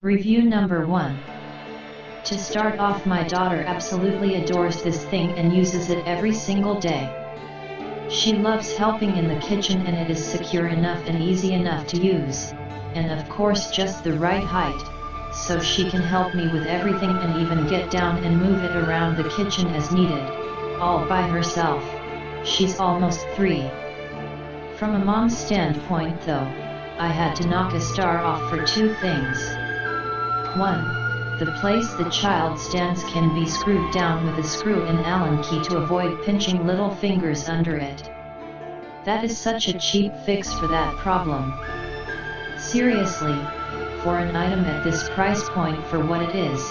Review number 1. To start off, my daughter absolutely adores this thing and uses it every single day. She loves helping in the kitchen, and it is secure enough and easy enough to use, and of course just the right height, so she can help me with everything and even get down and move it around the kitchen as needed, all by herself. She's almost 3. From a mom's standpoint though, I had to knock a star off for 2 things. 1. The place the child stands can be screwed down with a screw and Allen key to avoid pinching little fingers under it. That is such a cheap fix for that problem. Seriously, for an item at this price point for what it is,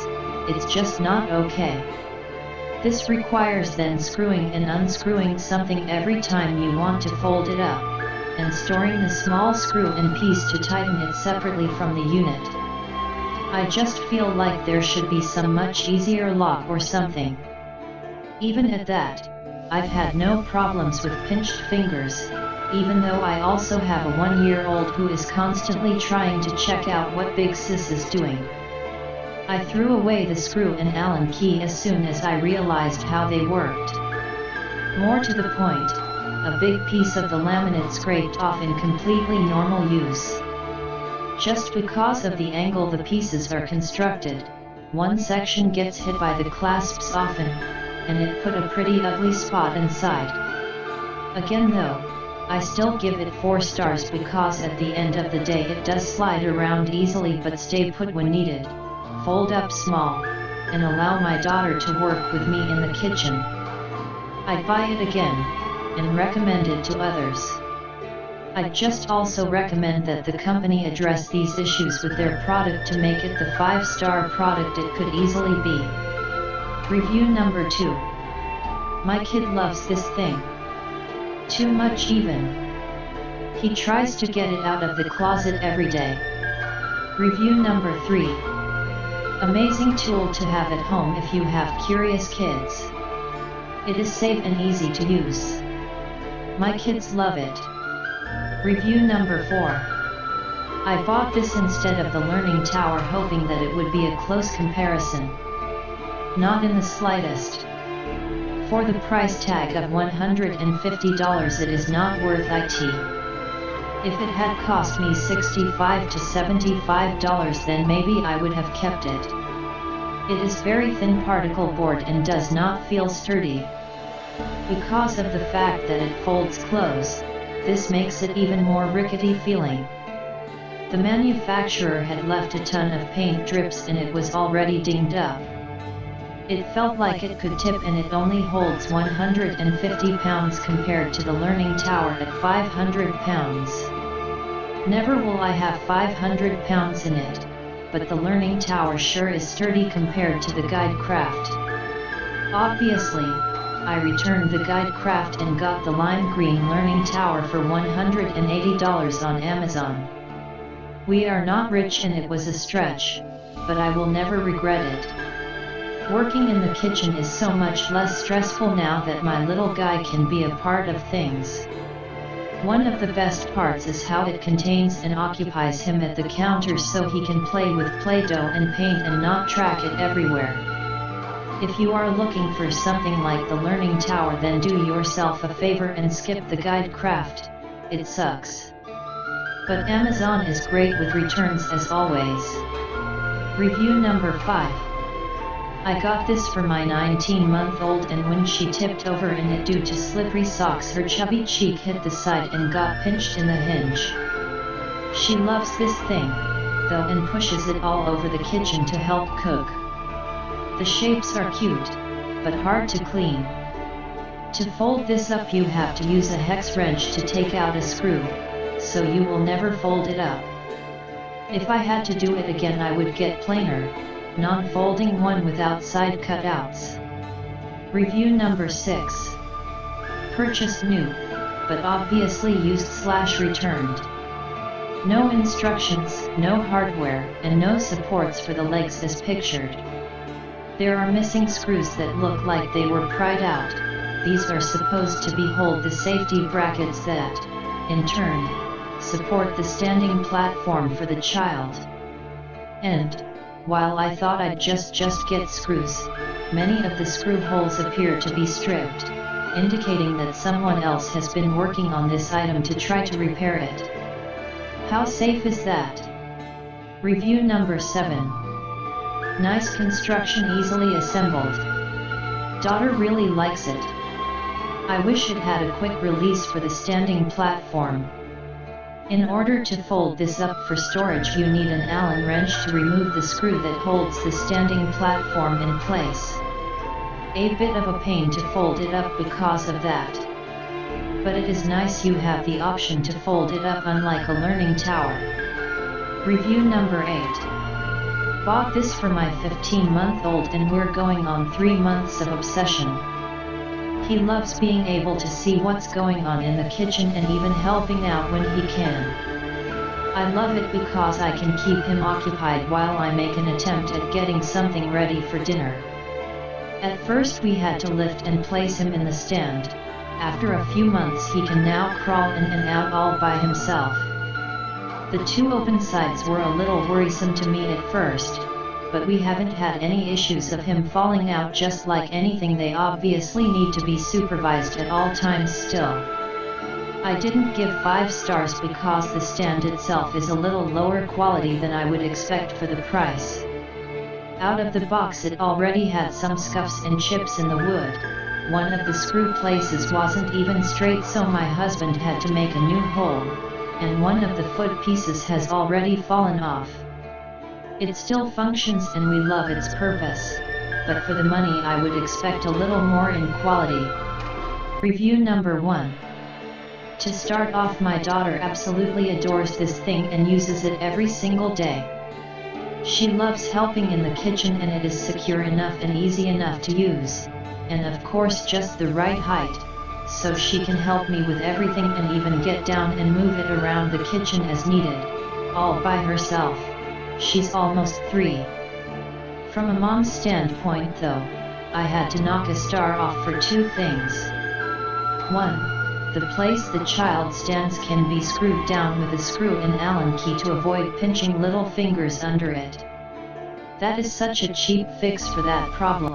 it's just not okay. This requires then screwing and unscrewing something every time you want to fold it up, and storing the small screw and piece to tighten it separately from the unit. I just feel like there should be some much easier lock or something. Even at that, I've had no problems with pinched fingers, even though I also have a 1-year-old who is constantly trying to check out what Big Sis is doing. I threw away the screw and Allen key as soon as I realized how they worked. More to the point, a big piece of the laminate scraped off in completely normal use. Just because of the angle the pieces are constructed, one section gets hit by the clasps often, and it put a pretty ugly spot inside. Again though, I still give it 4 stars because at the end of the day it does slide around easily but stay put when needed, fold up small, and allow my daughter to work with me in the kitchen. I'd buy it again, and recommend it to others. I'd just also recommend that the company address these issues with their product to make it the 5-star product it could easily be. Review number 2. My kid loves this thing. Too much even. He tries to get it out of the closet every day. Review number 3. Amazing tool to have at home if you have curious kids. It is safe and easy to use. My kids love it. Review number 4. I bought this instead of the Learning Tower hoping that it would be a close comparison. Not in the slightest. For the price tag of $150 it is not worth it. If it had cost me $65 to $75 then maybe I would have kept it. It is very thin particle board and does not feel sturdy. Because of the fact that it folds close, this makes it even more rickety feeling. The manufacturer had left a ton of paint drips and it was already dinged up. It felt like it could tip and it only holds 150 pounds compared to the Learning Tower at 500 pounds. Never will I have 500 pounds in it, but the Learning Tower sure is sturdy compared to the GuideCraft. Obviously, I returned the GuideCraft and got the lime green Learning Tower for $180 on Amazon. We are not rich and it was a stretch, but I will never regret it. Working in the kitchen is so much less stressful now that my little guy can be a part of things. One of the best parts is how it contains and occupies him at the counter so he can play with Play-Doh and paint and not track it everywhere. If you are looking for something like the Learning Tower then do yourself a favor and skip the GuideCraft, it sucks. But Amazon is great with returns as always. Review number 5. I got this for my 19-month-old and when she tipped over in it due to slippery socks her chubby cheek hit the side and got pinched in the hinge. She loves this thing, though, and pushes it all over the kitchen to help cook. The shapes are cute, but hard to clean. To fold this up you have to use a hex wrench to take out a screw, so you will never fold it up. If I had to do it again I would get plainer, non-folding one without side cutouts. Review number 6. Purchased new, but obviously used/returned. No instructions, no hardware, and no supports for the legs as pictured. There are missing screws that look like they were pried out. These are supposed to hold the safety brackets that, in turn, support the standing platform for the child. And, while I thought I'd just get screws, many of the screw holes appear to be stripped, indicating that someone else has been working on this item to try to repair it. How safe is that? Review number 7. Nice construction, easily assembled. Daughter really likes it. I wish it had a quick release for the standing platform. In order to fold this up for storage, you need an Allen wrench to remove the screw that holds the standing platform in place. A bit of a pain to fold it up because of that. But it is nice you have the option to fold it up, unlike a learning tower. Review number 8. Bought this for my 15-month-old and we're going on 3 months of obsession. He loves being able to see what's going on in the kitchen and even helping out when he can. I love it because I can keep him occupied while I make an attempt at getting something ready for dinner. At first we had to lift and place him in the stand. After a few months he can now crawl in and out all by himself. The 2 open sides were a little worrisome to me at first, but we haven't had any issues of him falling out. Just like anything, they obviously need to be supervised at all times still. I didn't give 5 stars because the stand itself is a little lower quality than I would expect for the price. Out of the box it already had some scuffs and chips in the wood. One of the screw places wasn't even straight, so my husband had to make a new hole, and one of the foot pieces has already fallen off. It still functions and we love its purpose, but for the money I would expect a little more in quality. Review number 1. To start off, my daughter absolutely adores this thing and uses it every single day. She loves helping in the kitchen and it is secure enough and easy enough to use, and of course just the right height, so she can help me with everything and even get down and move it around the kitchen as needed, all by herself. She's almost 3. From a mom's standpoint though, I had to knock a star off for 2 things. 1. The place the child stands can be screwed down with a screw and Allen key to avoid pinching little fingers under it. That is such a cheap fix for that problem.